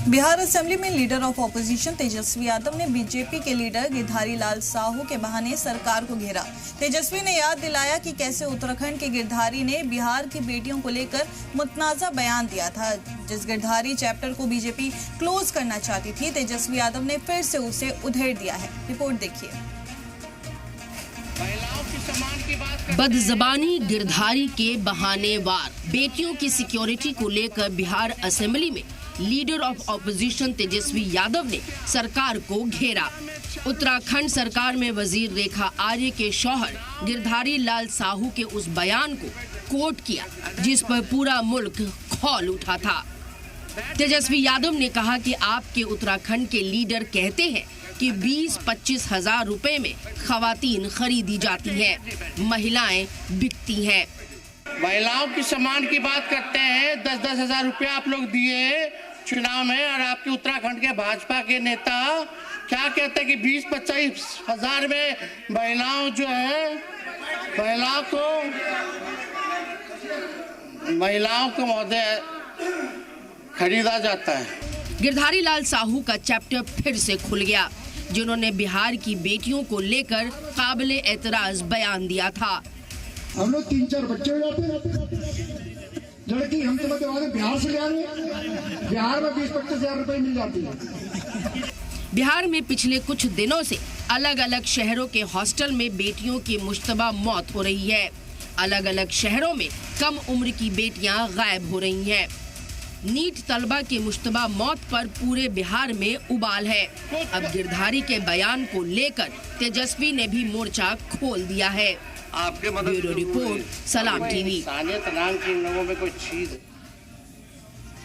Bihar assembly में leader of opposition Tejashwi Yadav ने BJP के लीडर गिरधारी लाल साहू के बहाने सरकार को घेरा। तेजस्वी ने याद दिलाया कि कैसे उत्तराखंड के गिरधारी ने बिहार की बेटियों को लेकर मुतनाज़ा बयान दिया था। जिस गिरधारी चैप्टर को बीजेपी क्लोज करना चाहती थी, तेजस्वी यादव ने फिर से उसे उधेड़ दिया है। रिपोर्ट देखिए। बदजबानी गिरधारी के बहानेवार बेटियों की सिक्योरिटी को लेकर बिहार असेंबली में leader of opposition Tejashwi Yadav ने सरकार को घेरा। उत्तराखंड सरकार में वजीर रेखा आर्य के शौहर गिरधारी लाल साहू के उस बयान को कोट किया जिस पर पूरा मुल्क खौल उठा था। तेजस्वी यादव ने कहा कि आपके उत्तराखंड के लीडर कहते हैं कि 20-25 हजार रुपए में खवातीन खरीदी जाती हैं, महिलाएं बिकती हैं। महिलाओं की सम्मान की बात करते हैं। 10-10 हजार रुपया आप लोग दिए चुनाव में, और आपके उत्तराखंड के भाजपा के नेता क्या कहते हैं कि 20-25 हजार में महिलाओं जो है महिलाओं को महोदय खरीदा जाता है। गिरधारी लाल साहू का चैप्टर फिर से खुल गया, जिन्होंने बिहार की बेटियों को लेकर काबिले एतराज बयान दिया था। हम लोग 3-4 बच्चे हो जाते हैं, लड़की हम तो बिहार से ले आए, बिहार में 20-25 हजार रुपए मिल जाती है। बिहार में पिछले कुछ दिनों से अलग अलग शहरों के हॉस्टल में बेटियों की मुश्तबा मौत हो रही है। अलग अलग शहरों में कम उम्र की बेटियां गायब हो रही हैं। नीट तलबा की मुश्तबा मौत पर पूरे बिहार में उबाल है। अब गिरधारी के बयान को लेकर तेजस्वी ने भी मोर्चा खोल दिया है। आपके ब्यूरो रिपोर्ट, सलाम टीवी। इंसानियत नाम की इन लोगों में कोई चीज